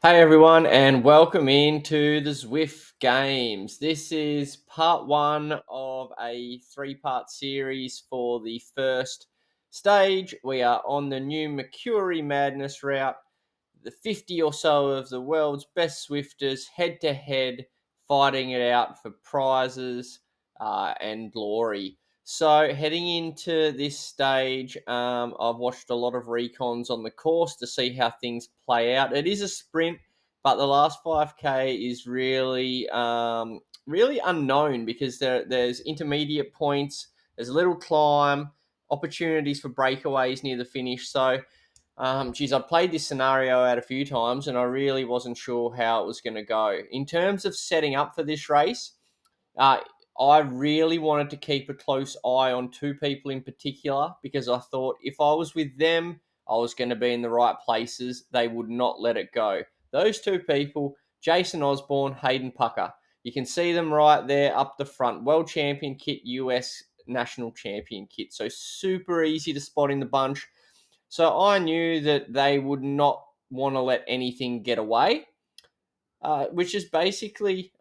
Hey everyone, and welcome into the Zwift Games. This is part one of a three-part series for the first stage. We are on the new Makuri Madness route. The 50 or so of the world's best Zwifters head to head, fighting it out for prizes and glory. So heading into this stage, I've watched a lot of recons on the course to see how things play out. It is a sprint, but the last 5K is really unknown because there's intermediate points, there's a little climb, opportunities for breakaways near the finish. So I played this scenario out a few times and I really wasn't sure how it was going to go. In terms of setting up for this race, uh, I really wanted to keep a close eye on two people in particular because I thought if I was with them, I was going to be in the right places. They would not let it go. Those two people, Jason Osborne, Hayden Pucker. You can see them right there up the front. World Champion kit, US National Champion kit. So super easy to spot in the bunch. So I knew that they would not want to let anything get away, which is basically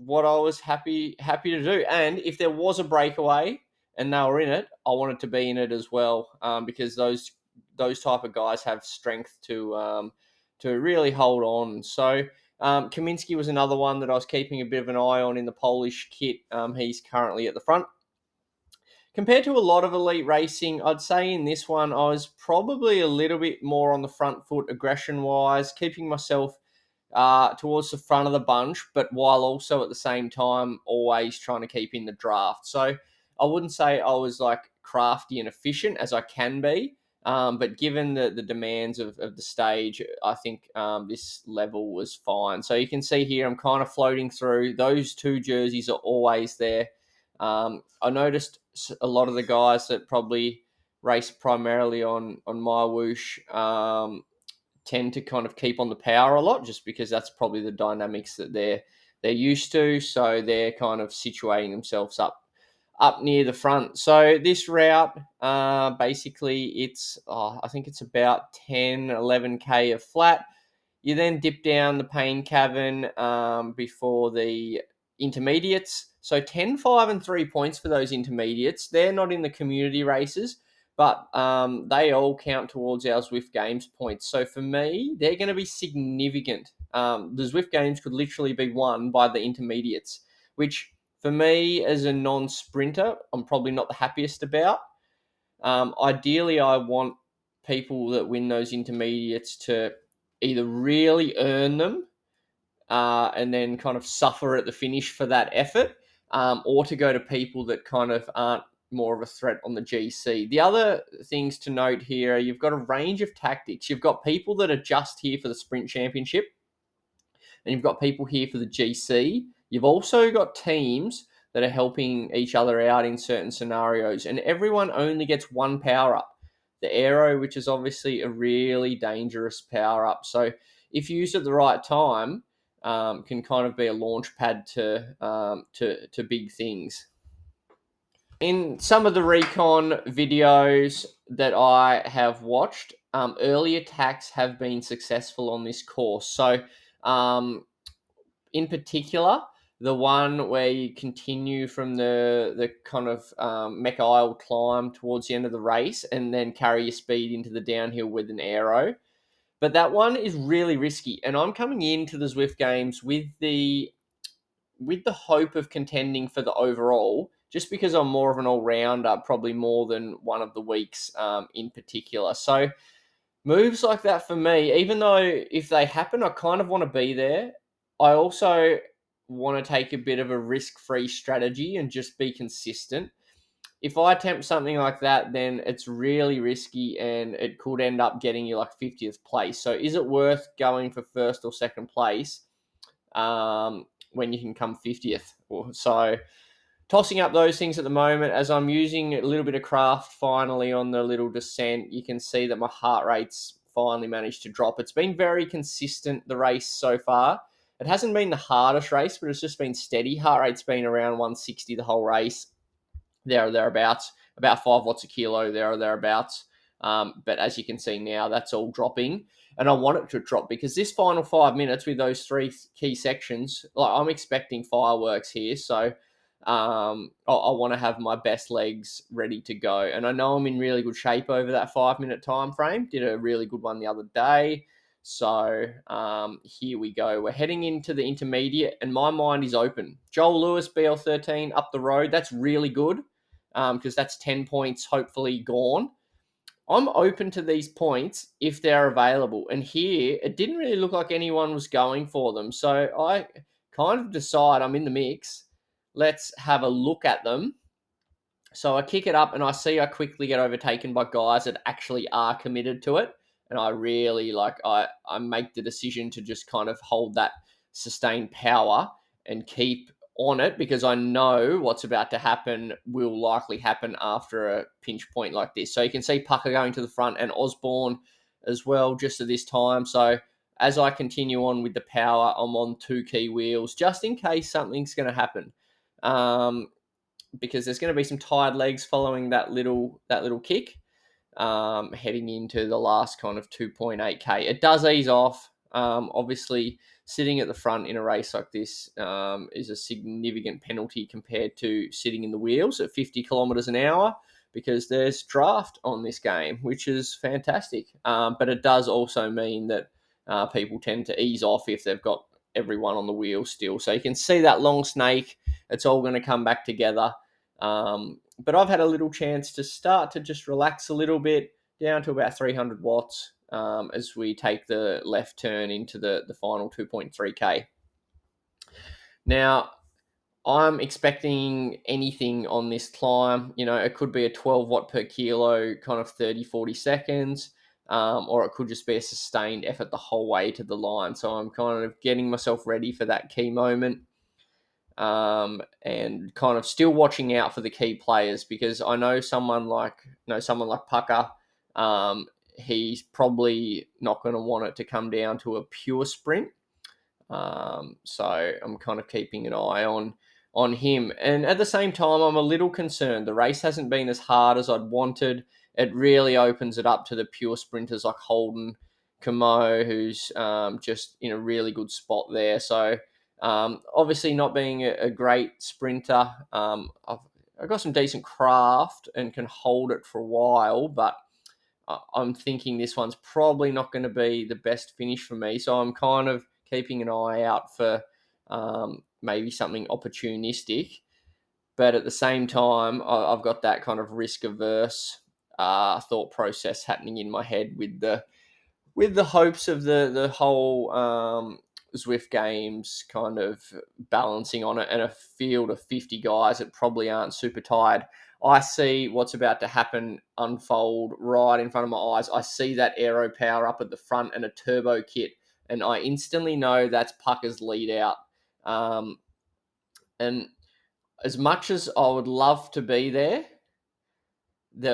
what I was happy to do. And if there was a breakaway and they were in it, I wanted to be in it as well because those type of guys have strength to really hold on. So Kaminsky was another one that I was keeping a bit of an eye on in the Polish kit. He's currently at the front. Compared to a lot of elite racing, I'd say in this one, I was probably a little bit more on the front foot aggression wise, keeping myself towards the front of the bunch, but while also at the same time always trying to keep in the draft. So I wouldn't say I was like crafty and efficient as I can be, but given the demands of the stage, I think this level was fine. So you can see here, I'm kind of floating through. Those two jerseys are always there. I noticed a lot of the guys that probably race primarily on my whoosh tend to kind of keep on the power a lot, just because that's probably the dynamics that they're used to. So they're kind of situating themselves up near the front. So this route, basically, I think it's about 10, 11K of flat. You then dip down the pain cavern before the intermediates. So 10, 5, and 3 points for those intermediates. They're not in the community races, but they all count towards our Zwift Games points. So for me, they're going to be significant. The Zwift Games could literally be won by the intermediates, which for me as a non-sprinter, I'm probably not the happiest about. Ideally, I want people that win those intermediates to either really earn them and then kind of suffer at the finish for that effort, or to go to people that kind of aren't more of a threat on the GC. The other things to note here, you've got a range of tactics. You've got people that are just here for the Sprint Championship, and you've got people here for the GC. You've also got teams that are helping each other out in certain scenarios, and everyone only gets one power up. The aero, which is obviously a really dangerous power up. So if used at the right time, can kind of be a launch pad to big things. In some of the recon videos that I have watched, early attacks have been successful on this course. So in particular, the one where you continue from the kind of Mecca Isle climb towards the end of the race and then carry your speed into the downhill with an aero. But that one is really risky, and I'm coming into the Zwift Games with the hope of contending for the overall, just because I'm more of an all-rounder, probably more than one of the weeks in particular. So moves like that for me, even though if they happen, I kind of want to be there. I also want to take a bit of a risk-free strategy and just be consistent. If I attempt something like that, then it's really risky and it could end up getting you like 50th place. So is it worth going for first or second place when you can come 50th? So tossing up those things at the moment as I'm using a little bit of craft finally on the little descent. You can see that my heart rate's finally managed to drop. It's been very consistent, the race so far. It hasn't been the hardest race, but it's just been steady. Heart rate's been around 160 the whole race, there or thereabouts, about 5 watts a kilo, there or thereabouts. But as you can see now, that's all dropping. And I want it to drop because this final 5 minutes with those three key sections, like I'm expecting fireworks here. So I want to have my best legs ready to go. And I know I'm in really good shape over that 5 minute time frame. Did a really good one the other day. So here we go. We're heading into the intermediate, and my mind is open. Joel Lewis, BL13, up the road. That's really good because that's 10 points hopefully gone. I'm open to these points if they're available. And here, it didn't really look like anyone was going for them. So I kind of decide I'm in the mix. Let's have a look at them. So I kick it up and I see I quickly get overtaken by guys that actually are committed to it. And I really I make the decision to just kind of hold that sustained power and keep on it because I know what's about to happen will likely happen after a pinch point like this. So you can see Pucker going to the front and Osborne as well just at this time. So as I continue on with the power, I'm on two key wheels just in case something's going to happen. Because there's going to be some tired legs following that little kick, heading into the last kind of 2.8k. It does ease off. Obviously, sitting at the front in a race like this is a significant penalty compared to sitting in the wheels at 50 kilometers an hour because there's draft on this game, which is fantastic. But it does also mean that people tend to ease off if they've got everyone on the wheel still. So you can see that long snake. It's all going to come back together. But I've had a little chance to start to just relax a little bit down to about 300 watts as we take the left turn into the final 2.3k. Now, I'm expecting anything on this climb. You know, it could be a 12 watt per kilo, kind of 30, 40 seconds, or it could just be a sustained effort the whole way to the line. So I'm kind of getting myself ready for that key moment. And kind of still watching out for the key players because I know someone like Pucker, he's probably not going to want it to come down to a pure sprint. So I'm kind of keeping an eye on him. And at the same time, I'm a little concerned. The race hasn't been as hard as I'd wanted. It really opens it up to the pure sprinters like Holden, Camo, who's just in a really good spot there. So obviously not being a great sprinter, I've got some decent craft and can hold it for a while, but I'm thinking this one's probably not going to be the best finish for me. So I'm kind of keeping an eye out for maybe something opportunistic. But at the same time, I've got that kind of risk averse thought process happening in my head with the hopes of the whole Zwift Games kind of balancing on it and a field of 50 guys that probably aren't super tired. I see what's about to happen unfold right in front of my eyes. I see that aero power up at the front and a turbo kit, and I instantly know that's Pucker's lead out. And as much as I would love to be there,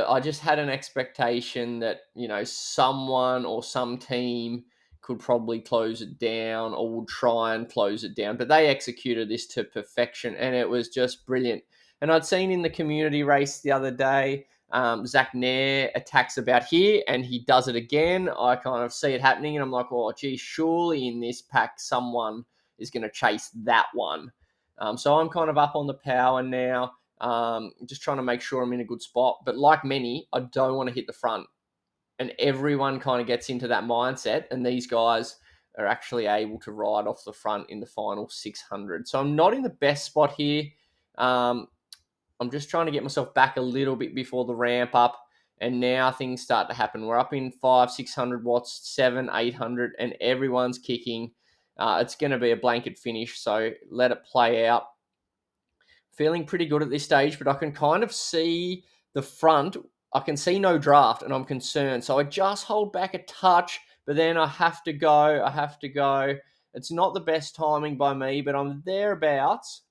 I just had an expectation that, you know, someone or some team could probably close it down or would try and close it down. But they executed this to perfection, and it was just brilliant. And I'd seen in the community race the other day, Zach Nair attacks about here, and he does it again. I kind of see it happening, and I'm like, oh, gee, surely in this pack someone is going to chase that one. So I'm kind of up on the power now. Just trying to make sure I'm in a good spot. But like many, I don't want to hit the front. And everyone kind of gets into that mindset. And these guys are actually able to ride off the front in the final 600. So I'm not in the best spot here. I'm just trying to get myself back a little bit before the ramp up. And now things start to happen. We're up in 500-600 watts, 700-800, and everyone's kicking. It's going to be a blanket finish. So let it play out. Feeling pretty good at this stage, but I can kind of see the front. I can see no draft, and I'm concerned. So I just hold back a touch, but then I have to go. It's not the best timing by me, but I'm thereabouts.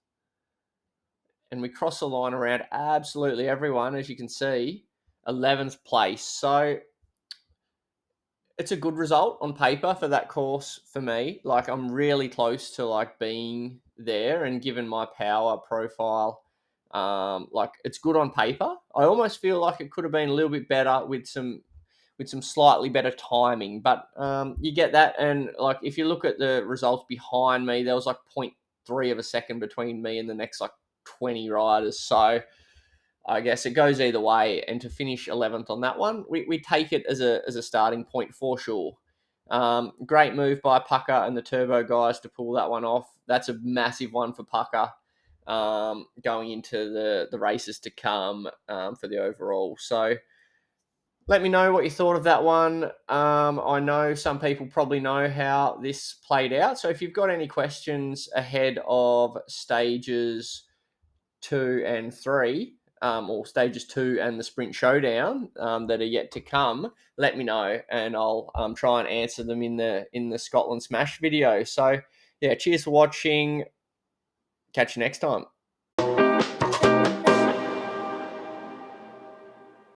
And we cross the line around absolutely everyone, as you can see, 11th place. So it's a good result on paper for that course for me. Like, I'm really close to like being there, and given my power profile, like, it's good on paper. I almost feel like it could have been a little bit better with some with some slightly better timing. But you get that, and like if you look at the results behind me, there was like 0.3 of a second between me and the next like 20 riders. So I guess it goes either way. And to finish 11th on that one, we take it as a starting point for sure. Great move by Pucker and the Turbo guys to pull that one off. That's a massive one for Pucker going into the races to come for the overall. So let me know what you thought of that one. I know some people probably know how this played out. So if you've got any questions ahead of stages 2 and 3, or stages 2 and the Sprint Showdown that are yet to come, let me know, and I'll try and answer them in the Scotland Smash video. So yeah, cheers for watching. Catch you next time.